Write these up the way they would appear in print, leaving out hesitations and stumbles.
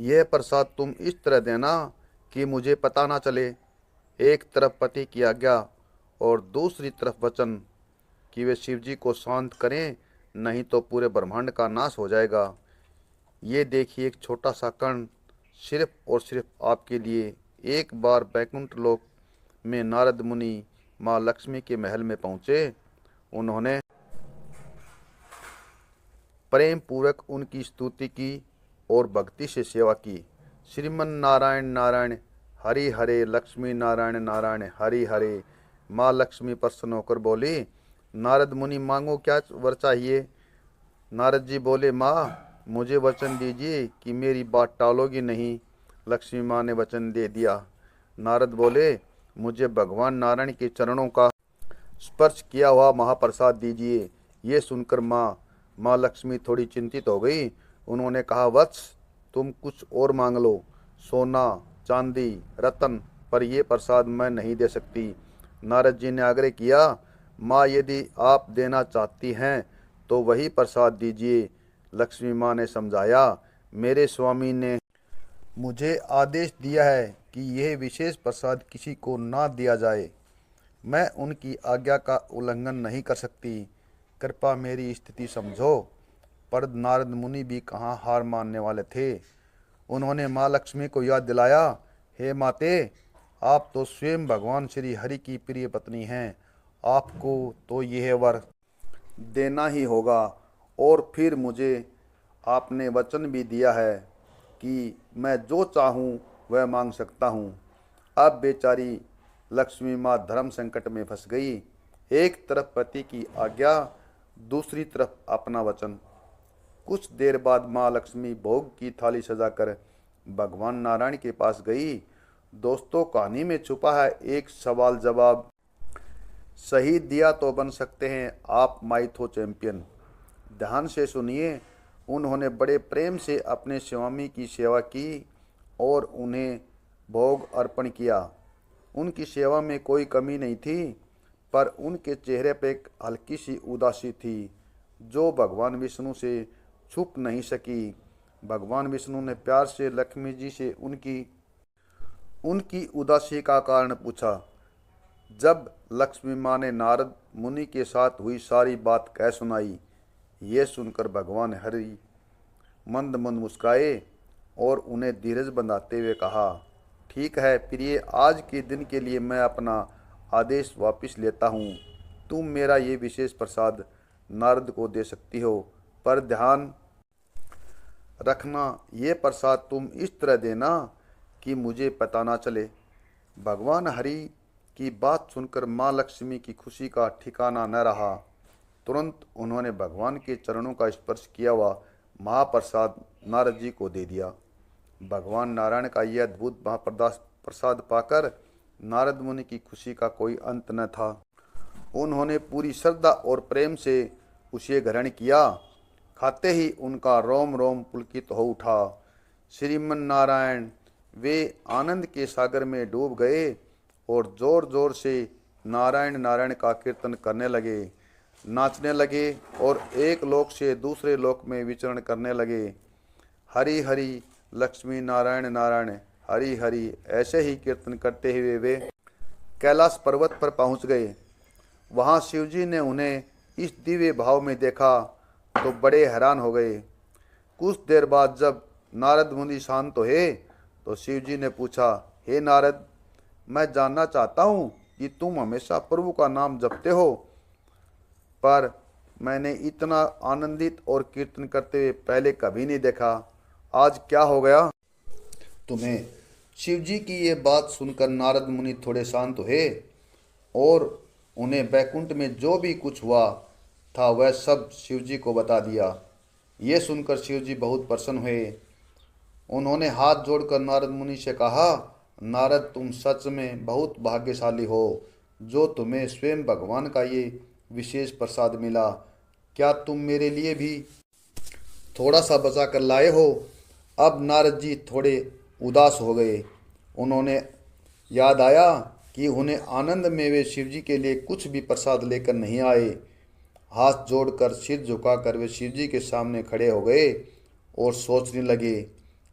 यह प्रसाद तुम इस तरह देना कि मुझे पता ना चले। एक तरफ पति की आज्ञा और दूसरी तरफ वचन कि वे शिव जी को शांत करें, नहीं तो पूरे ब्रह्मांड का नाश हो जाएगा। ये देखिए, एक छोटा सा कण सिर्फ और सिर्फ आपके लिए। एक बार बैकुंठ लोक में नारद मुनि माँ लक्ष्मी के महल में पहुँचे। उन्होंने प्रेम पूर्वक उनकी स्तुति की और भक्ति से सेवा की। श्रीमन नारायण नारायण हरि हरे, लक्ष्मी नारायण नारायण हरि हरे। माँ लक्ष्मी प्रसन्न होकर बोली, नारद मुनि मांगो, क्या वर चाहिए। नारद जी बोले, माँ मुझे वचन दीजिए कि मेरी बात टालोगी नहीं। लक्ष्मी माँ ने वचन दे दिया। नारद बोले, मुझे भगवान नारायण के चरणों का स्पर्श किया हुआ महाप्रसाद दीजिए। ये सुनकर माँ लक्ष्मी थोड़ी चिंतित हो गई। उन्होंने कहा, वत्स तुम कुछ और मांग लो, सोना चांदी रत्न, पर यह प्रसाद मैं नहीं दे सकती। नारद जी ने आग्रह किया, माँ यदि आप देना चाहती हैं तो वही प्रसाद दीजिए। लक्ष्मी माँ ने समझाया, मेरे स्वामी ने मुझे आदेश दिया है कि यह विशेष प्रसाद किसी को ना दिया जाए। मैं उनकी आज्ञा का उल्लंघन नहीं कर सकती। कृपया मेरी स्थिति समझो। पर नारद मुनि भी कहाँ हार मानने वाले थे। उन्होंने माँ लक्ष्मी को याद दिलाया, हे माते, आप तो स्वयं भगवान श्री हरि की प्रिय पत्नी हैं। आपको तो यह वर देना ही होगा। और फिर मुझे आपने वचन भी दिया है कि मैं जो चाहूँ वह मांग सकता हूँ। अब बेचारी लक्ष्मी माँ धर्म संकट में फंस गई। एक तरफ पति की आज्ञा, दूसरी तरफ अपना वचन। कुछ देर बाद माँ लक्ष्मी भोग की थाली सजाकर भगवान नारायण के पास गई। दोस्तों, कहानी में छुपा है एक सवाल जवाब। सही दिया तो बन सकते हैं आप माइथो चैंपियन। ध्यान से सुनिए। उन्होंने बड़े प्रेम से अपने स्वामी की सेवा की और उन्हें भोग अर्पण किया। उनकी सेवा में कोई कमी नहीं थी, पर उनके चेहरे पर एक हल्की सी उदासी थी जो भगवान विष्णु से छुप नहीं सकी। भगवान विष्णु ने प्यार से लक्ष्मी जी से उनकी उनकी उदासी का कारण पूछा। जब लक्ष्मी माँ ने नारद मुनि के साथ हुई सारी बात कह सुनाई। ये सुनकर भगवान हरि मंद मंद मुस्काए और उन्हें धीरज बंधाते हुए कहा, ठीक है प्रिय, आज के दिन के लिए मैं अपना आदेश वापस लेता हूँ। तुम मेरा ये विशेष प्रसाद नारद को दे सकती हो, पर ध्यान रखना, ये प्रसाद तुम इस तरह देना कि मुझे पता ना चले। भगवान हरि की बात सुनकर माँ लक्ष्मी की खुशी का ठिकाना न रहा। तुरंत उन्होंने भगवान के चरणों का स्पर्श किया हुआ महाप्रसाद नारद जी को दे दिया। भगवान नारायण का यह अद्भुत महाप्रसाद पाकर नारद मुनि की खुशी का कोई अंत न था। उन्होंने पूरी श्रद्धा और प्रेम से उसे ग्रहण किया। खाते ही उनका रोम रोम पुलकित हो उठा। श्रीमन नारायण वे आनंद के सागर में डूब गए और जोर जोर से नारायण नारायण का कीर्तन करने लगे, नाचने लगे और एक लोक से दूसरे लोक में विचरण करने लगे। हरि हरि, लक्ष्मी नारायण नारायण हरि हरि, ऐसे ही कीर्तन करते हुए वे कैलाश पर्वत पर पहुंच गए। वहां शिवजी ने उन्हें इस दिव्य भाव में देखा तो बड़े हैरान हो गए। कुछ देर बाद जब नारद मुनि शांत हुए तो शिवजी ने पूछा, हे नारद, मैं जानना चाहता हूँ कि तुम हमेशा प्रभु का नाम जपते हो, पर मैंने इतना आनंदित और कीर्तन करते हुए पहले कभी नहीं देखा। आज क्या हो गया तुम्हें। शिवजी की ये बात सुनकर नारद मुनि थोड़े शांत हुए और उन्हें बैकुंठ में जो भी कुछ हुआ था वह सब शिवजी को बता दिया। ये सुनकर शिवजी बहुत प्रसन्न हुए। उन्होंने हाथ जोड़कर नारद मुनि से कहा, नारद, तुम सच में बहुत भाग्यशाली हो जो तुम्हें स्वयं भगवान का ये विशेष प्रसाद मिला। क्या तुम मेरे लिए भी थोड़ा सा बचा कर लाए हो। अब नारद जी थोड़े उदास हो गए। उन्होंने याद आया कि उन्हें आनंद में वे शिवजी के लिए कुछ भी प्रसाद लेकर नहीं आए। हाथ जोड़कर सिर झुकाकर वे शिवजी के सामने खड़े हो गए और सोचने लगे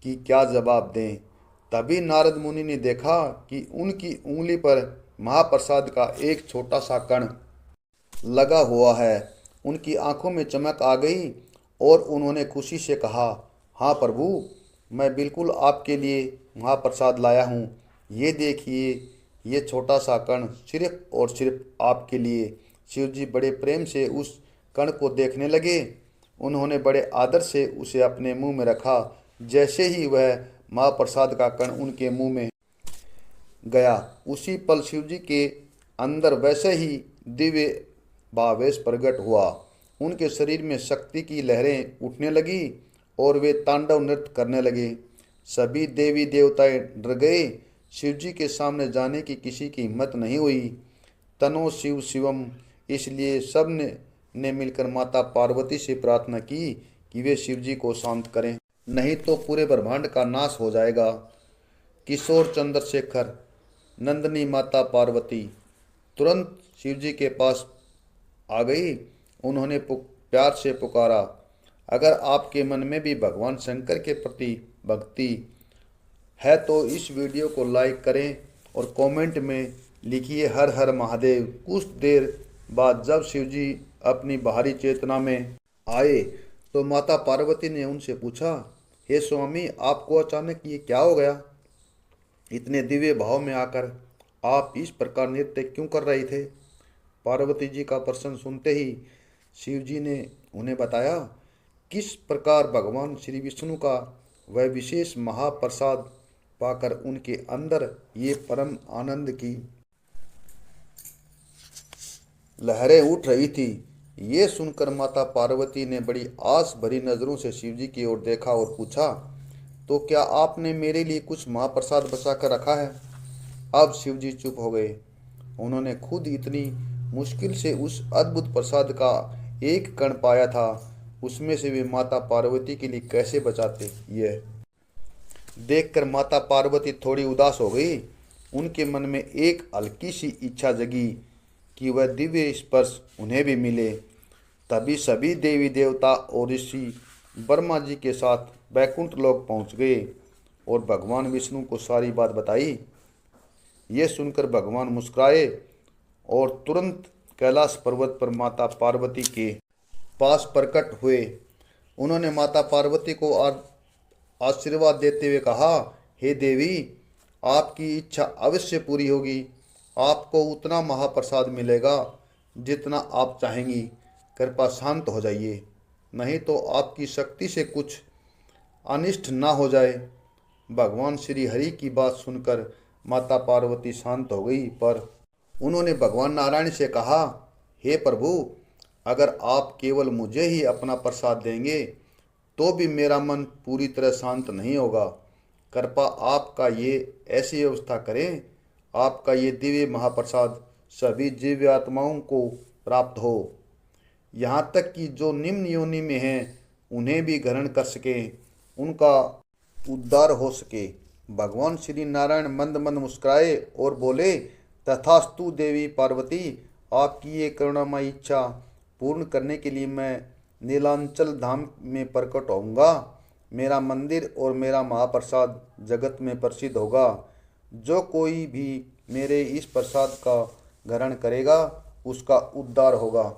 कि क्या जवाब दें। तभी नारद मुनि ने देखा कि उनकी उंगली पर महाप्रसाद का एक छोटा सा कण लगा हुआ है। उनकी आंखों में चमक आ गई और उन्होंने खुशी से कहा, हाँ प्रभु, मैं बिल्कुल आपके लिए महाप्रसाद लाया हूँ। ये देखिए, ये छोटा सा कण सिर्फ और सिर्फ आपके लिए। शिव जी बड़े प्रेम से उस कण को देखने लगे। उन्होंने बड़े आदर से उसे अपने मुंह में रखा। जैसे ही वह महाप्रसाद का कण उनके मुंह में गया, उसी पल शिव जी के अंदर वैसे ही दिव्य भावेश प्रकट हुआ। उनके शरीर में शक्ति की लहरें उठने लगी और वे तांडव नृत्य करने लगे। सभी देवी देवताएं डर गए। शिव जी के सामने जाने की किसी की हिम्मत नहीं हुई। तनो शिव शिवम, इसलिए सब ने मिलकर माता पार्वती से प्रार्थना की कि वे शिव जी को शांत करें, नहीं तो पूरे ब्रह्मांड का नाश हो जाएगा। किशोर चंद्रशेखर, नंदनी माता पार्वती तुरंत शिव जी के पास आ गई। उन्होंने प्यार से पुकारा, अगर आपके मन में भी भगवान शंकर के प्रति भक्ति है तो इस वीडियो को लाइक करें और कमेंट में लिखिए हर हर महादेव। कुछ देर बाद जब शिव जी अपनी बाहरी चेतना में आए तो माता पार्वती ने उनसे पूछा, हे स्वामी, आपको अचानक ये क्या हो गया? इतने दिव्य भाव में आकर आप इस प्रकार नृत्य क्यों कर रहे थे? पार्वती जी का प्रश्न सुनते ही शिव जी ने उन्हें बताया किस प्रकार भगवान श्री विष्णु का वह विशेष महाप्रसाद पाकर उनके अंदर ये परम आनंद की लहरें उठ रही थी। ये सुनकर माता पार्वती ने बड़ी आस भरी नजरों से शिव जी की ओर देखा और पूछा, तो क्या आपने मेरे लिए कुछ महाप्रसाद बचा कर रखा है? अब शिव जी चुप हो गए। उन्होंने खुद इतनी मुश्किल से उस अद्भुत प्रसाद का एक कण पाया था, उसमें से वे माता पार्वती के लिए कैसे बचाते? यह देखकर माता पार्वती थोड़ी उदास हो गई। उनके मन में एक हल्की सी इच्छा जगी कि वह दिव्य स्पर्श उन्हें भी मिले। तभी सभी देवी देवता और ऋषि ब्रह्मा जी के साथ बैकुंठ लोक पहुंच गए और भगवान विष्णु को सारी बात बताई। ये सुनकर भगवान मुस्कुराए और तुरंत कैलाश पर्वत पर माता पार्वती के पास प्रकट हुए। उन्होंने माता पार्वती को आशीर्वाद देते हुए कहा, हे देवी, आपकी इच्छा अवश्य पूरी होगी। आपको उतना महाप्रसाद मिलेगा जितना आप चाहेंगी। कृपा शांत हो जाइए, नहीं तो आपकी शक्ति से कुछ अनिष्ट ना हो जाए। भगवान श्री हरि की बात सुनकर माता पार्वती शांत हो गई, पर उन्होंने भगवान नारायण से कहा, हे प्रभु, अगर आप केवल मुझे ही अपना प्रसाद देंगे तो भी मेरा मन पूरी तरह शांत नहीं होगा। कृपा आपका ये ऐसी व्यवस्था करें, आपका ये दिव्य महाप्रसाद सभी दिव्य आत्माओं को प्राप्त हो, यहाँ तक कि जो निम्न योनि में हैं उन्हें भी ग्रहण कर सकें, उनका उद्धार हो सके। भगवान श्री नारायण मंद मंद मुस्कुराए और बोले, तथास्तु देवी पार्वती, आपकी ये करुणामयी इच्छा पूर्ण करने के लिए मैं नीलांचल धाम में प्रकट होऊंगा। मेरा मंदिर और मेरा महाप्रसाद जगत में प्रसिद्ध होगा। जो कोई भी मेरे इस प्रसाद का ग्रहण करेगा उसका उद्धार होगा।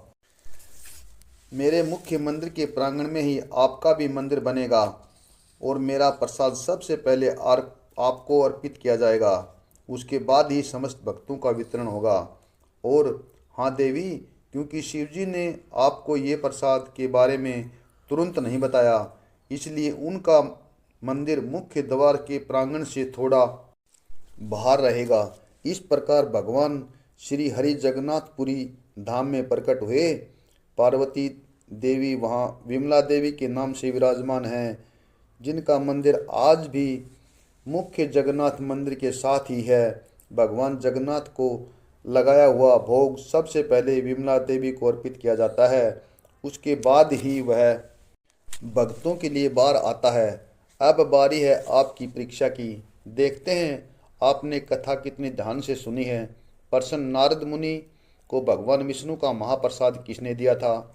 मेरे मुख्य मंदिर के प्रांगण में ही आपका भी मंदिर बनेगा और मेरा प्रसाद सबसे पहले आपको अर्पित किया जाएगा। उसके बाद ही समस्त भक्तों का वितरण होगा। और हाँ देवी, क्योंकि शिवजी ने आपको ये प्रसाद के बारे में तुरंत नहीं बताया, इसलिए उनका मंदिर मुख्य द्वार के प्रांगण से थोड़ा बाहर रहेगा। इस प्रकार भगवान श्री हरि जगन्नाथपुरी धाम में प्रकट हुए। पार्वती देवी वहाँ विमला देवी के नाम से विराजमान हैं, जिनका मंदिर आज भी मुख्य जगन्नाथ मंदिर के साथ ही है। भगवान जगन्नाथ को लगाया हुआ भोग सबसे पहले विमला देवी को अर्पित किया जाता है, उसके बाद ही वह भक्तों के लिए बाहर आता है। अब बारी है आपकी परीक्षा की। देखते हैं आपने कथा कितनी ध्यान से सुनी है। प्रश्न, नारद मुनि को भगवान विष्णु का महाप्रसाद किसने दिया था?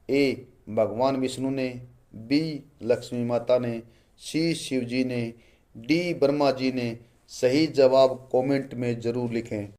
ए भगवान विष्णु ने, बी लक्ष्मी माता ने, सी शिव जी ने, डी वर्मा जी ने? सही जवाब कमेंट में जरूर लिखें।